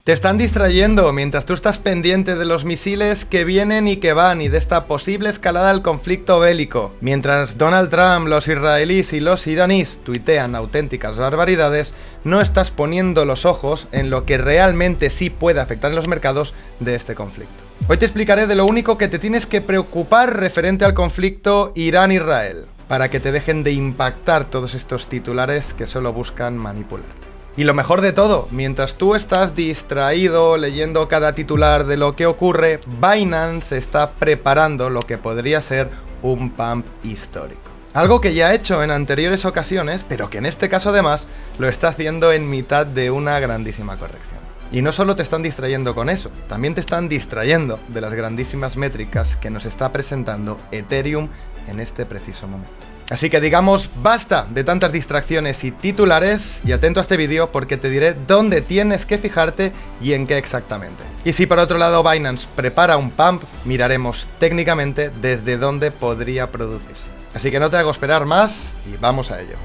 Te están distrayendo mientras tú estás pendiente de los misiles que vienen y que van y de esta posible escalada del conflicto bélico. Mientras Donald Trump, los israelíes y los iraníes tuitean auténticas barbaridades, no estás poniendo los ojos en lo que realmente sí puede afectar en los mercados de este conflicto. Hoy te explicaré de lo único que te tienes que preocupar referente al conflicto Irán-Israel, para que te dejen de impactar todos estos titulares que solo buscan manipularte. Y lo mejor de todo, mientras tú estás distraído leyendo cada titular de lo que ocurre, Binance está preparando lo que podría ser un pump histórico. Algo que ya ha hecho en anteriores ocasiones, pero que en este caso además lo está haciendo en mitad de una grandísima corrección. Y no solo te están distrayendo con eso, también te están distrayendo de las grandísimas métricas que nos está presentando Ethereum en este preciso momento. Así que digamos, basta de tantas distracciones y titulares, y atento a este vídeo porque te diré dónde tienes que fijarte y en qué exactamente. Y si por otro lado Binance prepara un pump, miraremos técnicamente desde dónde podría producirse. Así que no te hago esperar más y vamos a ello.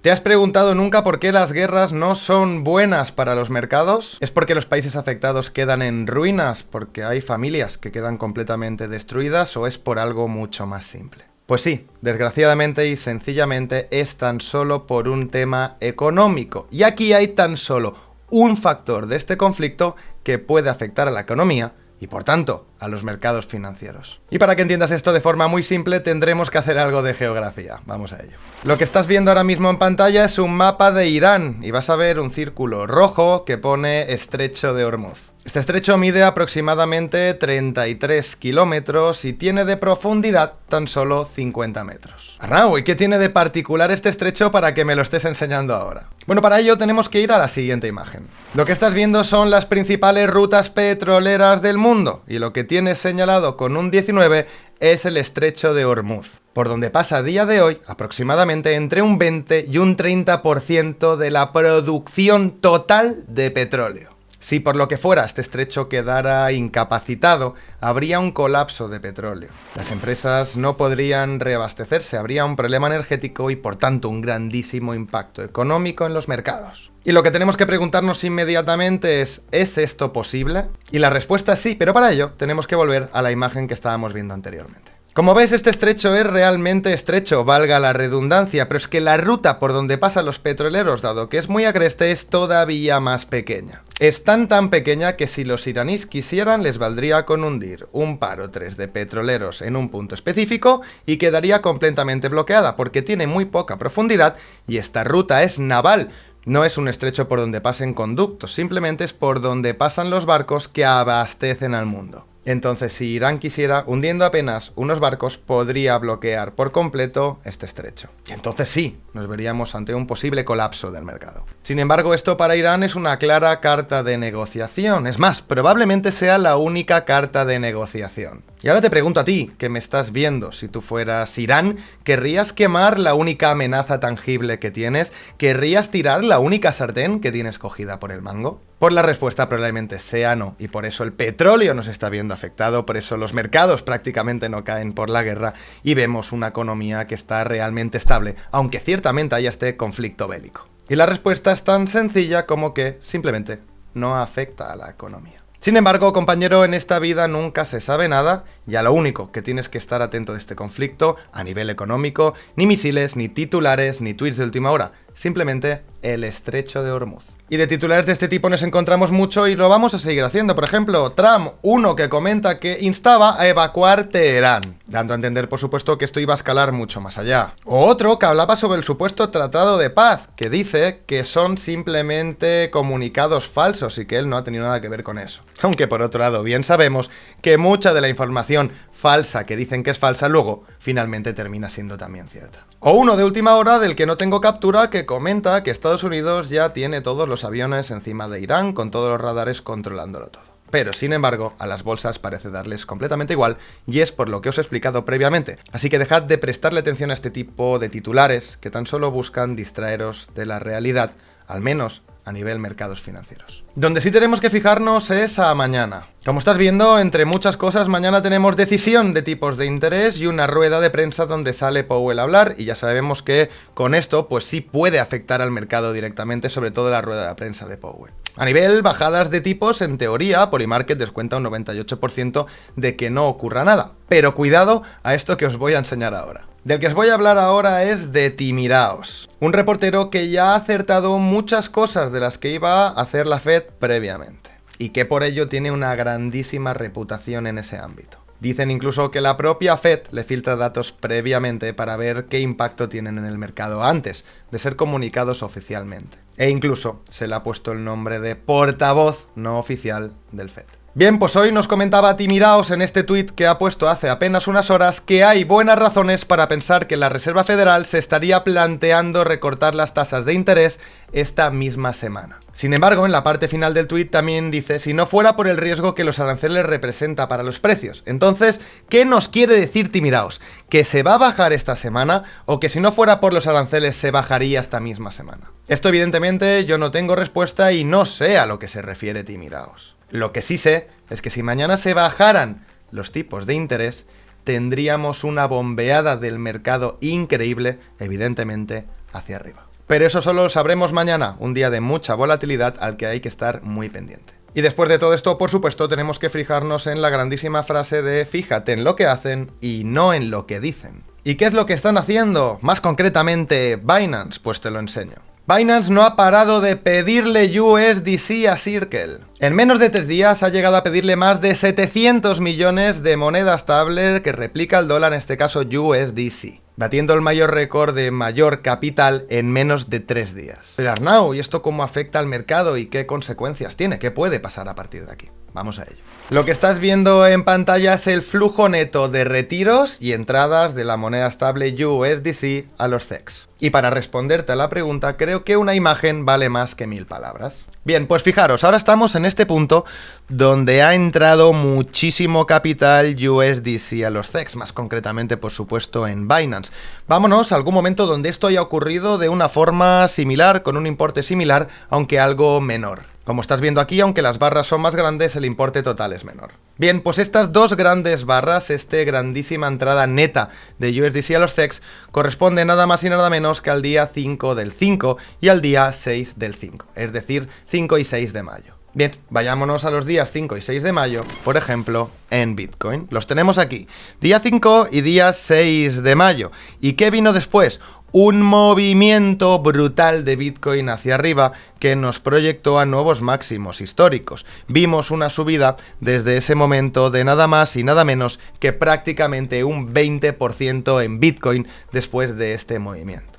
¿Te has preguntado nunca por qué las guerras no son buenas para los mercados? ¿Es porque los países afectados quedan en ruinas, porque hay familias que quedan completamente destruidas, o es por algo mucho más simple? Pues sí, desgraciadamente y sencillamente es tan solo por un tema económico. Y aquí hay tan solo un factor de este conflicto que puede afectar a la economía y por tanto a los mercados financieros. Y para que entiendas esto de forma muy simple tendremos que hacer algo de geografía. Vamos a ello. Lo que estás viendo ahora mismo en pantalla es un mapa de Irán y vas a ver un círculo rojo que pone Estrecho de Hormuz. Este estrecho mide aproximadamente 33 kilómetros y tiene de profundidad tan solo 50 metros. Arnau, ¿y qué tiene de particular este estrecho para que me lo estés enseñando ahora? Bueno, para ello tenemos que ir a la siguiente imagen. Lo que estás viendo son las principales rutas petroleras del mundo y lo que tienes señalado con un 19 es el Estrecho de Hormuz, por donde pasa a día de hoy aproximadamente entre un 20 y un 30% de la producción total de petróleo. Si por lo que fuera este estrecho quedara incapacitado, habría un colapso de petróleo. Las empresas no podrían reabastecerse, habría un problema energético y por tanto un grandísimo impacto económico en los mercados. Y lo que tenemos que preguntarnos inmediatamente ¿es esto posible? Y la respuesta es sí, pero para ello tenemos que volver a la imagen que estábamos viendo anteriormente. Como ves, este estrecho es realmente estrecho, valga la redundancia, pero es que la ruta por donde pasan los petroleros, dado que es muy agreste, es todavía más pequeña. Es tan pequeña que si los iraníes quisieran les valdría con hundir un par o tres de petroleros en un punto específico y quedaría completamente bloqueada porque tiene muy poca profundidad y esta ruta es naval. No es un estrecho por donde pasen conductos, simplemente es por donde pasan los barcos que abastecen al mundo. Entonces, si Irán quisiera, hundiendo apenas unos barcos, podría bloquear por completo este estrecho. Y entonces sí, nos veríamos ante un posible colapso del mercado. Sin embargo, esto para Irán es una clara carta de negociación. Es más, probablemente sea la única carta de negociación. Y ahora te pregunto a ti, que me estás viendo, si tú fueras Irán, ¿querrías quemar la única amenaza tangible que tienes? ¿Querrías tirar la única sartén que tienes cogida por el mango? Pues la respuesta probablemente sea no, y por eso el petróleo nos está viendo afectado, por eso los mercados prácticamente no caen por la guerra y vemos una economía que está realmente estable, aunque ciertamente haya este conflicto bélico. Y la respuesta es tan sencilla como que simplemente no afecta a la economía. Sin embargo, compañero, en esta vida nunca se sabe nada y a lo único que tienes que estar atento de este conflicto a nivel económico, ni misiles, ni titulares, ni tweets de última hora, simplemente el Estrecho de Hormuz. Y de titulares de este tipo nos encontramos mucho y lo vamos a seguir haciendo. Por ejemplo, Trump, uno que comenta que instaba a evacuar Teherán, dando a entender, por supuesto, que esto iba a escalar mucho más allá. O otro que hablaba sobre el supuesto tratado de paz, que dice que son simplemente comunicados falsos y que él no ha tenido nada que ver con eso. Aunque por otro lado, bien sabemos que mucha de la información falsa que dicen que es falsa luego finalmente termina siendo también cierta. O uno de última hora del que no tengo captura que comenta que Estados Unidos ya tiene todos los aviones encima de Irán con todos los radares controlándolo todo. Pero, sin embargo, a las bolsas parece darles completamente igual y es por lo que os he explicado previamente. Así que dejad de prestarle atención a este tipo de titulares que tan solo buscan distraeros de la realidad, al menos a nivel mercados financieros. Donde sí tenemos que fijarnos es a mañana. Como estás viendo, entre muchas cosas, mañana tenemos decisión de tipos de interés y una rueda de prensa donde sale Powell a hablar, y ya sabemos que con esto pues sí puede afectar al mercado directamente, sobre todo la rueda de prensa de Powell. A nivel bajadas de tipos, en teoría, Polymarket descuenta un 98% de que no ocurra nada. Pero cuidado a esto que os voy a enseñar ahora. Del que os voy a hablar ahora es de Timiraos, un reportero que ya ha acertado muchas cosas de las que iba a hacer la Fed previamente, y que por ello tiene una grandísima reputación en ese ámbito. Dicen incluso que la propia Fed le filtra datos previamente para ver qué impacto tienen en el mercado antes de ser comunicados oficialmente. E incluso se le ha puesto el nombre de portavoz no oficial del Fed. Bien, pues hoy nos comentaba Timiraos en este tuit que ha puesto hace apenas unas horas que hay buenas razones para pensar que la Reserva Federal se estaría planteando recortar las tasas de interés esta misma semana. Sin embargo, en la parte final del tuit también dice, si no fuera por el riesgo que los aranceles representa para los precios. Entonces, ¿qué nos quiere decir Timiraos? ¿Que se va a bajar esta semana o que si no fuera por los aranceles se bajaría esta misma semana? Esto evidentemente yo no tengo respuesta y no sé a lo que se refiere Timiraos. Lo que sí sé es que si mañana se bajaran los tipos de interés, tendríamos una bombeada del mercado increíble, evidentemente, hacia arriba. Pero eso solo lo sabremos mañana, un día de mucha volatilidad al que hay que estar muy pendiente. Y después de todo esto, por supuesto, tenemos que fijarnos en la grandísima frase de fíjate en lo que hacen y no en lo que dicen. ¿Y qué es lo que están haciendo? Más concretamente, Binance, pues te lo enseño. Binance no ha parado de pedirle USDC a Circle. En menos de 3 días ha llegado a pedirle más de 700 millones de moneda estable que replica el dólar, en este caso USDC, batiendo el mayor récord de mayor capital en menos de 3 días. Pero Arnau, ¿y esto cómo afecta al mercado y qué consecuencias tiene? ¿Qué puede pasar a partir de aquí? Vamos a ello. Lo que estás viendo en pantalla es el flujo neto de retiros y entradas de la moneda estable USDC a los CEX. Y para responderte a la pregunta, creo que una imagen vale más que 1000 palabras. Bien, pues fijaros, ahora estamos en este punto donde ha entrado muchísimo capital USDC a los CEX, más concretamente, por supuesto, en Binance. Vámonos a algún momento donde esto haya ocurrido de una forma similar, con un importe similar, aunque algo menor. Como estás viendo aquí, aunque las barras son más grandes, el importe total es menor. Bien, pues estas dos grandes barras, grandísima entrada neta de USDC a los CEX, corresponde nada más y nada menos que al día 5 del 5 y al día 6 del 5, es decir, 5 y 6 de mayo. Bien, vayámonos a los días 5 y 6 de mayo, por ejemplo, en Bitcoin. Los tenemos aquí, día 5 y día 6 de mayo. ¿Y qué vino después? Un movimiento brutal de Bitcoin hacia arriba que nos proyectó a nuevos máximos históricos. Vimos una subida desde ese momento de nada más y nada menos que prácticamente un 20% en Bitcoin después de este movimiento.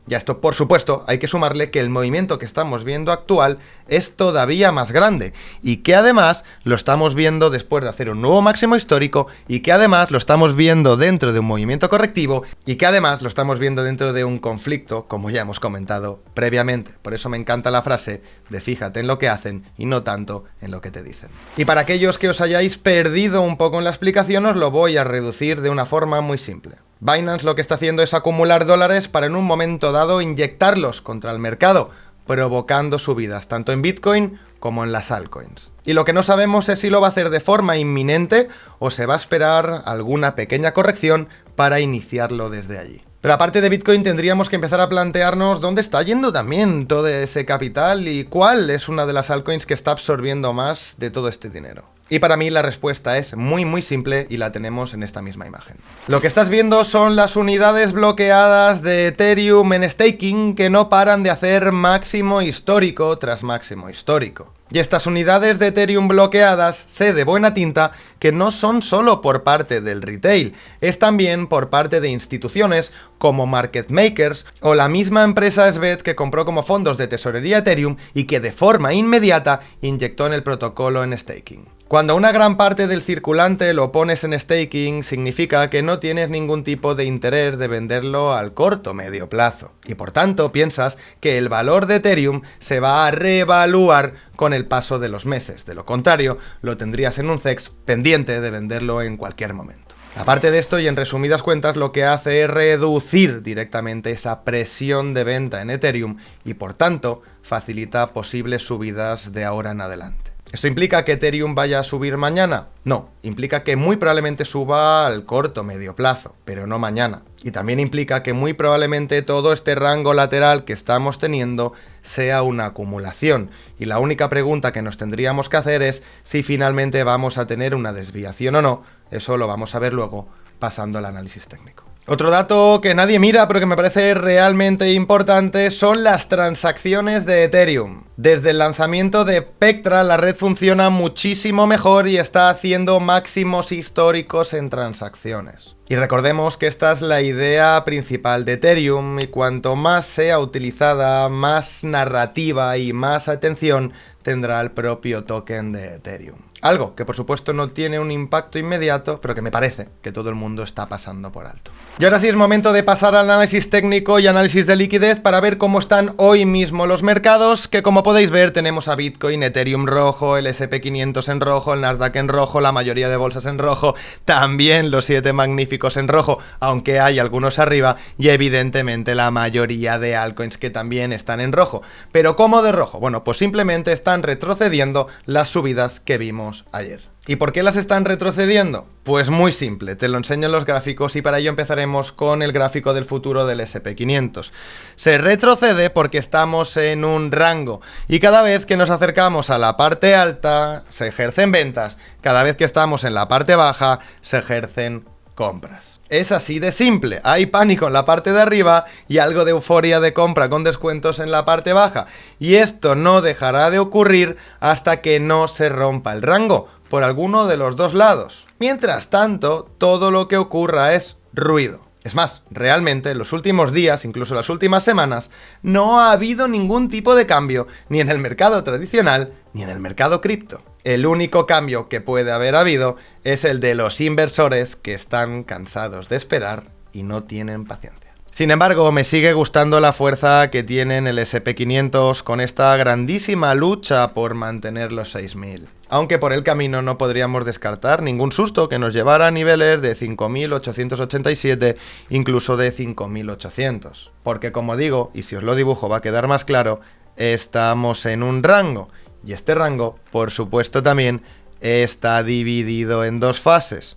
Y a esto, por supuesto, hay que sumarle que el movimiento que estamos viendo actual es todavía más grande y que además lo estamos viendo después de hacer un nuevo máximo histórico y que además lo estamos viendo dentro de un movimiento correctivo y que además lo estamos viendo dentro de un conflicto, como ya hemos comentado previamente. Por eso me encanta la frase de fíjate en lo que hacen y no tanto en lo que te dicen. Y para aquellos que os hayáis perdido un poco en la explicación, os lo voy a reducir de una forma muy simple. Binance lo que está haciendo es acumular dólares para en un momento dado inyectarlos contra el mercado, provocando subidas tanto en Bitcoin como en las altcoins. Y lo que no sabemos es si lo va a hacer de forma inminente o se va a esperar alguna pequeña corrección para iniciarlo desde allí. Pero aparte de Bitcoin tendríamos que empezar a plantearnos dónde está yendo también todo ese capital y cuál es una de las altcoins que está absorbiendo más de todo este dinero. Y para mí la respuesta es muy simple y la tenemos en esta misma imagen. Lo que estás viendo son las unidades bloqueadas de Ethereum en staking que no paran de hacer máximo histórico tras máximo histórico. Y estas unidades de Ethereum bloqueadas, sé de buena tinta que no son solo por parte del retail, es también por parte de instituciones como market makers o la misma empresa SBET que compró como fondos de tesorería Ethereum y que de forma inmediata inyectó en el protocolo en staking. Cuando una gran parte del circulante lo pones en staking, significa que no tienes ningún tipo de interés de venderlo al corto o medio plazo. Y por tanto piensas que el valor de Ethereum se va a reevaluar con el paso de los meses. De lo contrario, lo tendrías en un CEX pendiente de venderlo en cualquier momento. Aparte de esto, y en resumidas cuentas, lo que hace es reducir directamente esa presión de venta en Ethereum y por tanto facilita posibles subidas de ahora en adelante. ¿Esto implica que Ethereum vaya a subir mañana? No, implica que muy probablemente suba al corto medio plazo, pero no mañana. Y también implica que muy probablemente todo este rango lateral que estamos teniendo sea una acumulación. Y la única pregunta que nos tendríamos que hacer es si finalmente vamos a tener una desviación o no. Eso lo vamos a ver luego pasando al análisis técnico. Otro dato que nadie mira pero que me parece realmente importante son las transacciones de Ethereum. Desde el lanzamiento de Pectra la red funciona muchísimo mejor y está haciendo máximos históricos en transacciones. Y recordemos que esta es la idea principal de Ethereum y cuanto más sea utilizada, más narrativa y más atención tendrá el propio token de Ethereum. Algo que por supuesto no tiene un impacto inmediato, pero que me parece que todo el mundo está pasando por alto. Y ahora sí es momento de pasar al análisis técnico y análisis de liquidez para ver cómo están hoy mismo los mercados, que como podéis ver tenemos a Bitcoin, Ethereum rojo, el S&P500 en rojo, el Nasdaq en rojo, la mayoría de bolsas en rojo, también los 7 magníficos en rojo, aunque hay algunos arriba, y evidentemente la mayoría de altcoins que también están en rojo. ¿Pero cómo de rojo? Bueno, pues simplemente están retrocediendo las subidas que vimos ayer. ¿Y por qué las están retrocediendo? Pues muy simple, te lo enseño en los gráficos y para ello empezaremos con el gráfico del futuro del S&P500. Se retrocede porque estamos en un rango y cada vez que nos acercamos a la parte alta se ejercen ventas, cada vez que estamos en la parte baja se ejercen compras. Es así de simple, hay pánico en la parte de arriba y algo de euforia de compra con descuentos en la parte baja. Y esto no dejará de ocurrir hasta que no se rompa el rango, por alguno de los dos lados. Mientras tanto, todo lo que ocurra es ruido. Es más, realmente en los últimos días, incluso las últimas semanas, no ha habido ningún tipo de cambio, ni en el mercado tradicional, ni en el mercado cripto. El único cambio que puede haber habido es el de los inversores que están cansados de esperar y no tienen paciencia. Sin embargo, me sigue gustando la fuerza que tienen el S&P500 con esta grandísima lucha por mantener los 6.000. Aunque por el camino no podríamos descartar ningún susto que nos llevara a niveles de 5.887, incluso de 5.800. Porque como digo, y si os lo dibujo va a quedar más claro, estamos en un rango. Y este rango, por supuesto también, está dividido en dos fases.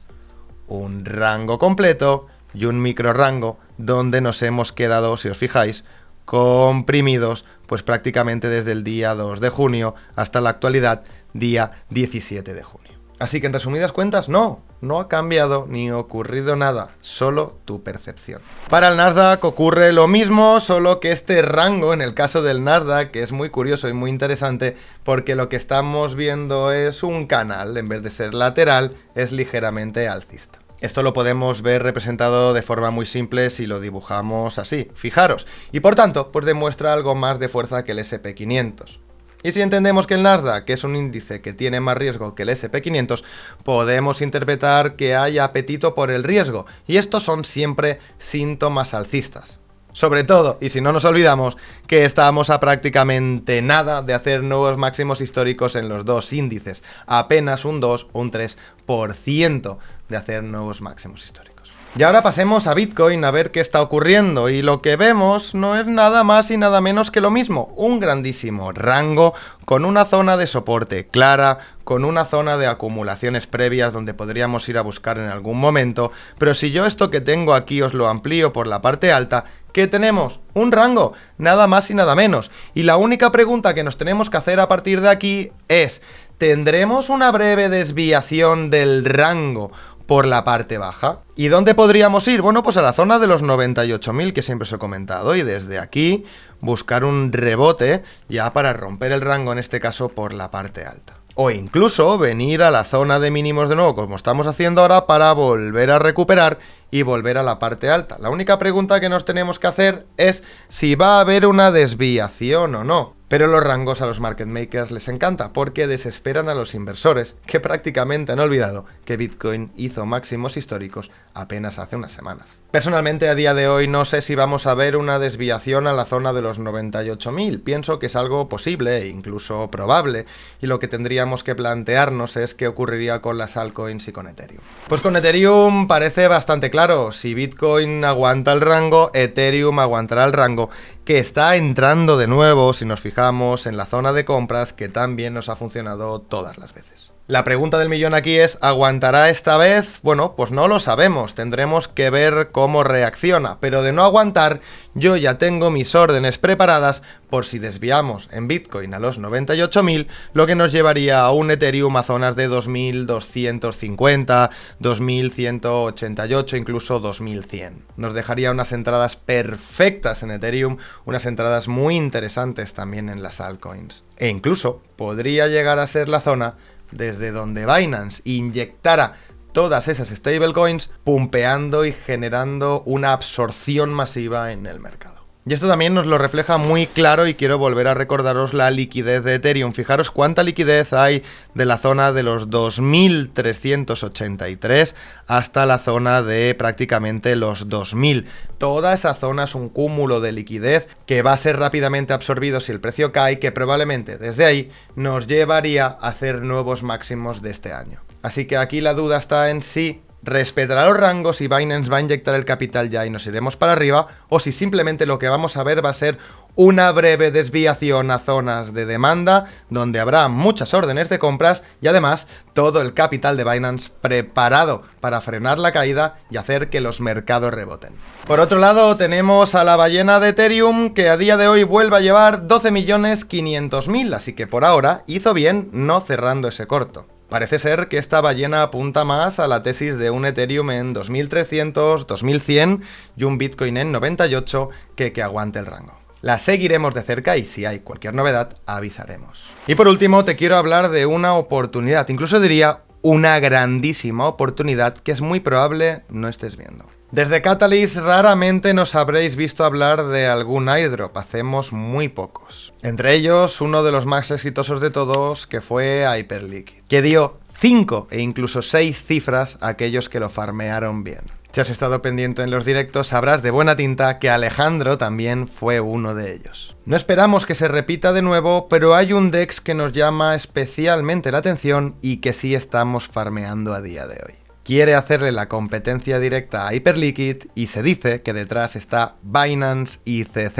Un rango completo y un micro rango donde nos hemos quedado, si os fijáis, comprimidos pues prácticamente desde el día 2 de junio hasta la actualidad, día 17 de junio. Así que en resumidas cuentas, no ha cambiado ni ocurrido nada, solo tu percepción. Para el Nasdaq ocurre lo mismo, solo que este rango, en el caso del Nasdaq, que es muy curioso y muy interesante, porque lo que estamos viendo es un canal, en vez de ser lateral, es ligeramente alcista. Esto lo podemos ver representado de forma muy simple si lo dibujamos así, fijaros, y por tanto, pues demuestra algo más de fuerza que el S&P500. Y si entendemos que el Nasdaq, que es un índice que tiene más riesgo que el S&P500, podemos interpretar que hay apetito por el riesgo, y estos son siempre síntomas alcistas. Sobre todo, y si no nos olvidamos, que estamos a prácticamente nada de hacer nuevos máximos históricos en los dos índices, apenas un 2 o un 3% de hacer nuevos máximos históricos. Y ahora pasemos a Bitcoin a ver qué está ocurriendo, y lo que vemos no es nada más y nada menos que lo mismo, un grandísimo rango con una zona de soporte clara, con una zona de acumulaciones previas donde podríamos ir a buscar en algún momento, pero si yo esto que tengo aquí os lo amplío por la parte alta, ¿qué tenemos? Un rango, nada más y nada menos. Y la única pregunta que nos tenemos que hacer a partir de aquí es, ¿tendremos una breve desviación del rango por la parte baja? ¿Y dónde podríamos ir? Bueno, pues a la zona de los 98.000 que siempre os he comentado, y desde aquí buscar un rebote ya para romper el rango, en este caso por la parte alta. O incluso venir a la zona de mínimos de nuevo, como estamos haciendo ahora, para volver a recuperar y volver a la parte alta. La única pregunta que nos tenemos que hacer es si va a haber una desviación o no. Pero los rangos a los market makers les encanta porque desesperan a los inversores, que prácticamente han olvidado que Bitcoin hizo máximos históricos apenas hace unas semanas. Personalmente, a día de hoy no sé si vamos a ver una desviación a la zona de los 98.000. Pienso que es algo posible e incluso probable, y lo que tendríamos que plantearnos es qué ocurriría con las altcoins y con Ethereum. Pues con Ethereum parece bastante claro. Si Bitcoin aguanta el rango, Ethereum aguantará el rango, que está entrando de nuevo si nos fijamos en la zona de compras, que tan bien nos ha funcionado todas las veces. La pregunta del millón aquí es, ¿aguantará esta vez? Bueno, pues no lo sabemos, tendremos que ver cómo reacciona, pero de no aguantar, yo ya tengo mis órdenes preparadas por si desviamos en Bitcoin a los 98.000, lo que nos llevaría a un Ethereum a zonas de 2.250, 2.188, incluso 2.100. Nos dejaría unas entradas perfectas en Ethereum, unas entradas muy interesantes también en las altcoins. E incluso podría llegar a ser la zona desde donde Binance inyectara todas esas stablecoins, pumpeando y generando una absorción masiva en el mercado. Y esto también nos lo refleja muy claro, y quiero volver a recordaros la liquidez de Ethereum. Fijaros cuánta liquidez hay de la zona de los 2.383 hasta la zona de prácticamente los 2.000. Toda esa zona es un cúmulo de liquidez que va a ser rápidamente absorbido si el precio cae, que probablemente desde ahí nos llevaría a hacer nuevos máximos de este año. Así que aquí la duda está en si respetará los rangos y Binance va a inyectar el capital ya y nos iremos para arriba, o si simplemente lo que vamos a ver va a ser una breve desviación a zonas de demanda donde habrá muchas órdenes de compras y además todo el capital de Binance preparado para frenar la caída y hacer que los mercados reboten. Por otro lado, tenemos a la ballena de Ethereum, que a día de hoy vuelve a llevar 12.500.000, así que por ahora hizo bien no cerrando ese corto. Parece ser que esta ballena apunta más a la tesis de un Ethereum en 2300, 2100 y un Bitcoin en 98 que aguante el rango. La seguiremos de cerca y si hay cualquier novedad, avisaremos. Y por último, te quiero hablar de una oportunidad, incluso diría una grandísima oportunidad que es muy probable no estés viendo. Desde Catalyst raramente nos habréis visto hablar de algún airdrop, hacemos muy pocos. Entre ellos, uno de los más exitosos de todos, que fue Hyperliquid, que dio 5 e incluso 6 cifras a aquellos que lo farmearon bien. Si has estado pendiente en los directos, sabrás de buena tinta que Alejandro también fue uno de ellos. No esperamos que se repita de nuevo, pero hay un DEX que nos llama especialmente la atención y que sí estamos farmeando a día de hoy. Quiere hacerle la competencia directa a Hyperliquid y se dice que detrás está Binance y CZ.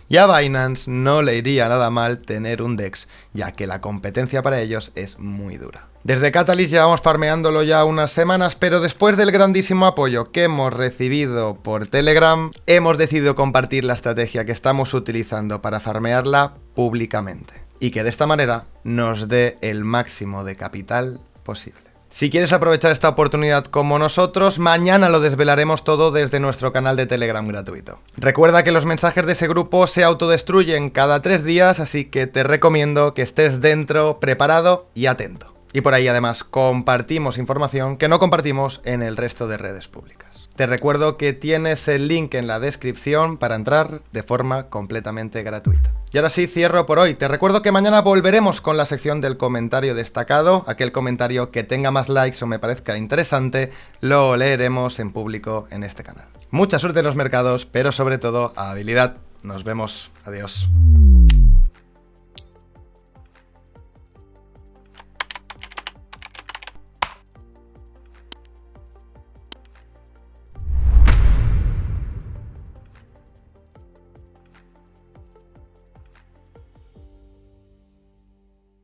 Y a Binance no le iría nada mal tener un DEX, ya que la competencia para ellos es muy dura. Desde Catalyst llevamos farmeándolo ya unas semanas, pero después del grandísimo apoyo que hemos recibido por Telegram, hemos decidido compartir la estrategia que estamos utilizando para farmearla públicamente, y que de esta manera nos dé el máximo de capital posible. Si quieres aprovechar esta oportunidad como nosotros, mañana lo desvelaremos todo desde nuestro canal de Telegram gratuito. Recuerda que los mensajes de ese grupo se autodestruyen cada 3 días, así que te recomiendo que estés dentro, preparado y atento. Y por ahí además compartimos información que no compartimos en el resto de redes públicas. Te recuerdo que tienes el link en la descripción para entrar de forma completamente gratuita. Y ahora sí, cierro por hoy. Te recuerdo que mañana volveremos con la sección del comentario destacado. Aquel comentario que tenga más likes o me parezca interesante, lo leeremos en público en este canal. Mucha suerte en los mercados, pero sobre todo habilidad. Nos vemos. Adiós.